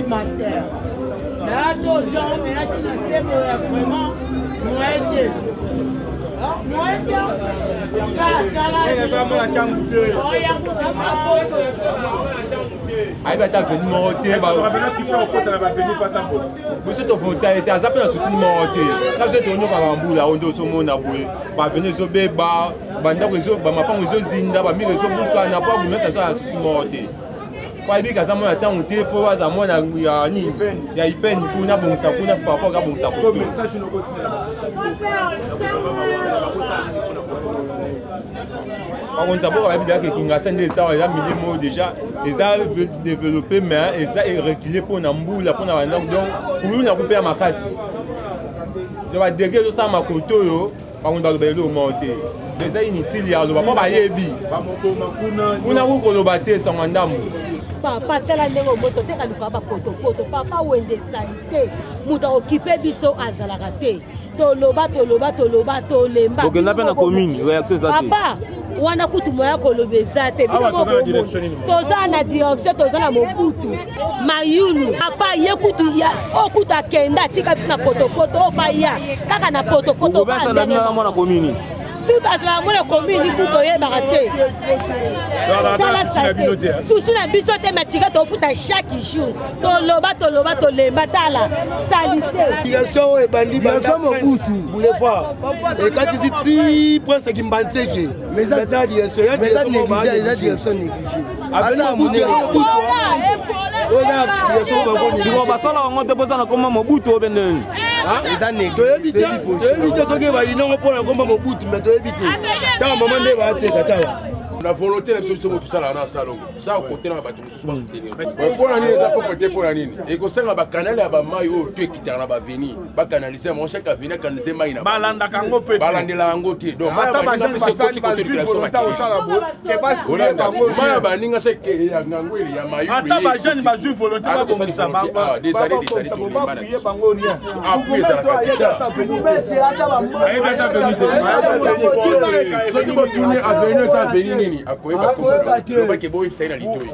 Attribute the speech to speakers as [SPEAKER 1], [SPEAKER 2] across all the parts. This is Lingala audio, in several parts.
[SPEAKER 1] ma sœur. Mais là, c'est aux gens, mais là, tu ne sais vraiment, moi, été. Moi, été.
[SPEAKER 2] Aïe, bah, t'as venu monter. Monsieur, ton fauteuil, t'as zappé un souci de monter. Là, vous êtes tourné par un bout, là, on doit se monter. Bah, venez au béba, bah, ma pas aux zinda, bah, mis les autres bouts, n'a pas, vous mettez ça un souci de monter. Kwa hivi kaza mwana changu telefo waza mwana ya ni ya ipeni kuna bongsa kuna papa ka bongsa ko on s'abord avec des qui nga sende ça ya minimo déjà les a développé mais et ça est reculé pour na mbula pour na bana donc pour na couper makasi je va dégager ça makoto yo pa on doit belo monter les a inutile ya lo ba ba yebi ba mokoma kuna ko lo bate sa mandamu.
[SPEAKER 3] Papa tela ndenge moto te kaluka ba poto papa wende salite muta occupé biso azalaka te toloba tolemba
[SPEAKER 4] donc na pena commune réaction ça
[SPEAKER 3] papa wana kutu moya kolobeza te toza na direction toza na mobutu mayulu papa ye kutu ya okutu akenda tika biso na poto opaya kaka na poto ba ndenge
[SPEAKER 4] na commune
[SPEAKER 3] suka la mona commune kuto yebaka te susu na biso te matika tofuta chaque jour toloba tolemba tala salite
[SPEAKER 5] direction ebandi direction mobutu boulevard et quand tu dis prince kimbanzeke mais ça direction ya direction négligée avec mobutu
[SPEAKER 4] si on va sala on te posa na koma mobutu obendeni
[SPEAKER 5] eza négligé soki bayinongo mpona komba mobutu mais toyebi te ntango mama nde bateka tala
[SPEAKER 6] la volonté de solution tout ça là na salon ça au côté na bato mususu ba soutenir pour nani eza pour côté pour nani et ko senga ba canal ya ba mai o tu ekitana na ba venir ba canaliser mon chaque avenir canaliser mai na
[SPEAKER 7] balanda kango pe
[SPEAKER 6] balandela yango te donc mai ba ninga pese côté côté de la somme mai ba ninga se ke ya ngango ya mai
[SPEAKER 7] ata ba jeune ba juif volonté ba bongisa ba
[SPEAKER 6] des années tout le monde
[SPEAKER 7] bango rien
[SPEAKER 6] appuyer ça la qualité akoyeba ke boyi saina litoi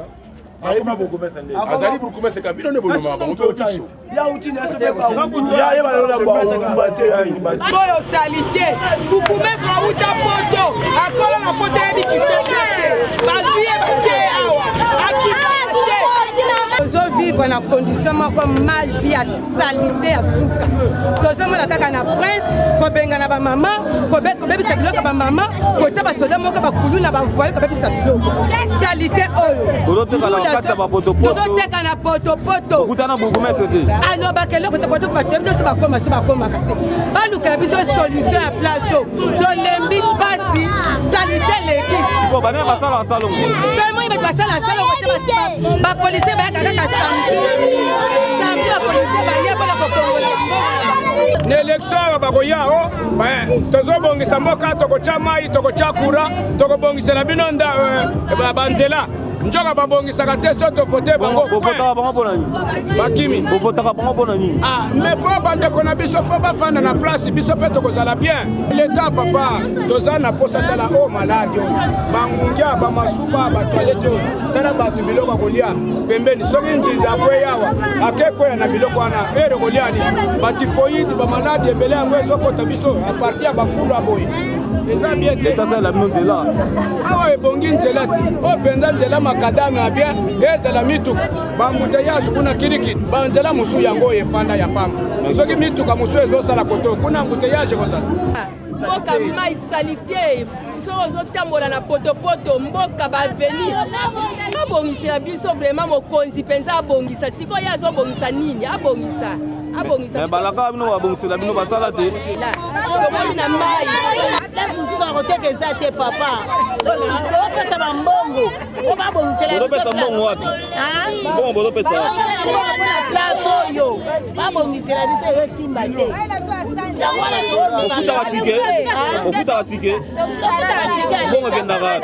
[SPEAKER 7] ayeba bokomesa nde
[SPEAKER 6] azali bokomesa kabino ne boloma bango to tiso
[SPEAKER 5] ya utine asobe ba ya yeba lola bomesa kimbate
[SPEAKER 1] boyo salite bukumesa uta poto akola na poto ya bikishakate bazuye bache awa akibate tozo vivre na condition moko mal vie ya salite ya suka tozomona kaka na prince kobenga na bamama kobebisa biloko bamama kotia basoda moko bakulu na bavoye kobebisa biloko salite oyo tozoteka na potopoto
[SPEAKER 4] okutana bokomesa te
[SPEAKER 1] alobaka eloko te koto batemi toso bakomaka te balukela biso solution ya place o tolembi mpasi salite leki
[SPEAKER 4] bane basala salongo
[SPEAKER 1] tellement bato basala salongo te bapolisier bayaka kaka samedi bapolisier baye mpona kokongola
[SPEAKER 7] na élection bakoya o tozobongisa mboka tokotya mai tokotya kura tokobongisela bino banzela njoka babongisaka te so tofote bango bakimi
[SPEAKER 4] bovotaka bango mpona nini
[SPEAKER 7] mais po bandeko na biso fo bafanda na place biso mpe tokozala bien leta papa toza na posa tala o maladi oyo bangungia bamasuba batoilete oyo tala bato biloko kolia pembeni soki nzinzi akweyawa akekweya na biloko wana ere koliani batifoyide bamaladi ebele yango ezokota biso aparti ya bafulu aboye eza bien te
[SPEAKER 4] etasala bino nzela
[SPEAKER 7] awa ebongi nzela te o mpenza nzela makadame ya bien ezala mituka bambuteyage kuna kirikiti banzela mosusu yango oyo efanda ya pamba soki mituka mosusu ezosala koto kuna mbuteyage kozala
[SPEAKER 3] mboka mai salite biso ozotambola na potopoto mboka baveni abongisela biso vraiment mokonzi mpenza abongisa sikoyo azobongisa nini abongisa
[SPEAKER 4] balaka bino babongisela bino basala te
[SPEAKER 3] tomoni na mai
[SPEAKER 1] mosusu akoteka eza te papa topesa bambongo o babongisela
[SPEAKER 4] bodopesa mbongo wapi mbongo bodopesa
[SPEAKER 1] place oyo babongisela biso esimba te
[SPEAKER 4] ofutaka tike mbongo ekendaka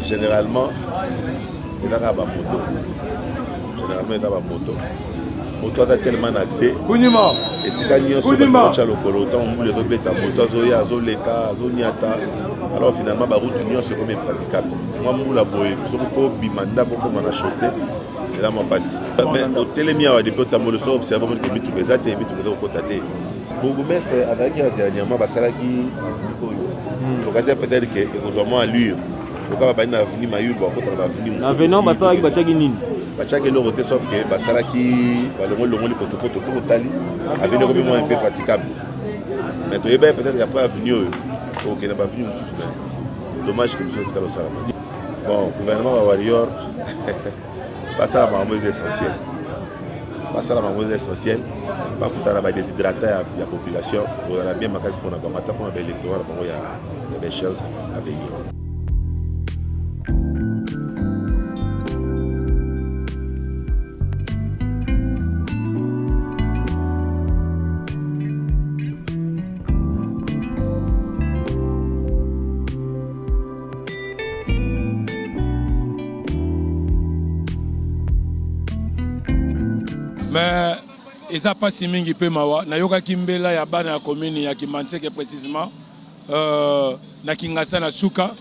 [SPEAKER 8] Généralement, il y a une moto. Généralement, il y a une moto. Moto a tellement d'accès. Et si tu as le coloton, on peut remettre la moto, zoya, zoleka, zoniata. Alors finalement, la route union c'est comme impraticable. Moi, je suis un bimanda pour la chaussée. C'est là mon passé. Mais au télémia, depuis que tu as observé que tu as des athées, tu as contaté. Bourgmestre, avec dernièrement, peut-être que heureusement à l'ure. Pourquoi pas venir Mayul bon contre va venir
[SPEAKER 4] na venant basala ki bachaki nini
[SPEAKER 8] bachaki le roté sauf que basala ki le potopoto sur tali avec le moins un peu praticable mais tu es peut-être il y a pas venir OK n'a pas venu dommage que nous sommes au sala bon gouvernement warrior basala mambo essentiel basala mambo essentiel pas pour la déshydrater la population pour la bien makasi pour na kamata pour l'électorat pour il y a des chances à venir.
[SPEAKER 7] Mais ils n'ont pas si mingi peu mawa. Na yoka kimbela ya bana ya commune ya Kimantseke précisément na Kingasa na Suka.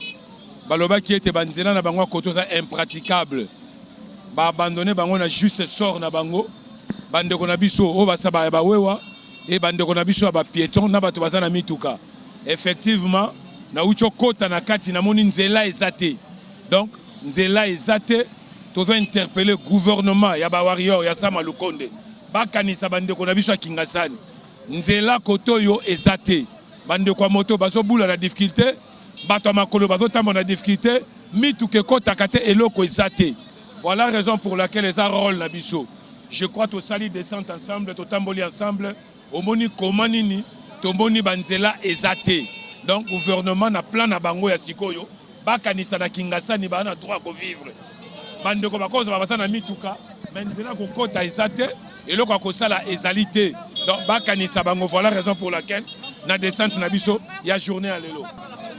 [SPEAKER 7] Baloba qui était banzela na bango koto ça impraticable. Ba abandonner bango na juste sort na bango. Bande ko na biso o ba saba ba wewa et bande ko na biso ba piéton na bato bazana mituka. Effectivement na ucho kota na kati na moni nzela ezate. Donc nzela ezate. Tous interpeller le gouvernement, ya ba warrior, ya sama lukonde. Ba kanisa bande ko na biso Kingasani. Nzela koto yo ezate. Bande ko moto bazo bula na difficulté, bato makolo bazo tambo na difficulté, mitu ke kota kate eloko ezate. Voilà la raison pour laquelle les rôle na biso. Je crois que sali descente ensemble, to tamboli ensemble, au moni komanini, to moni banzela ezate. Donc gouvernement na plan na bango ya sikoyo, ba kanisa na Kingasani ba na droit ko vivre. Bande ko bakoza babasana mituka menzela ko kota ezate eloko ko sala ezalité donc bakanisa bango voilà la raison pour laquelle na descente na biso ya journée à lelo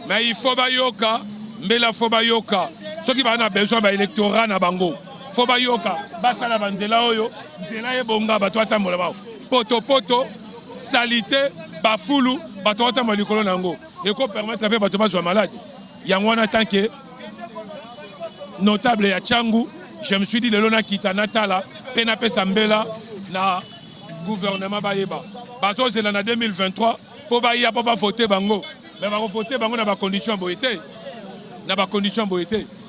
[SPEAKER 7] mais il faut bayoka mbela faut bayoka ceux qui ba na besoin ba électorat na bango faut bayoka basala banzela oyo nzela ebonga bato atambola bao poto salité bafulu bato atambola likolo nango et ko permettre pe bato bazwa malade yango wana tant que notable ya Tchangu, je me suis dit le lona kita natala pena pesa mbela na gouvernement bayeba bazo zela na 2023 po baya po ba voter bango mais ba voter bango na ba condition boyete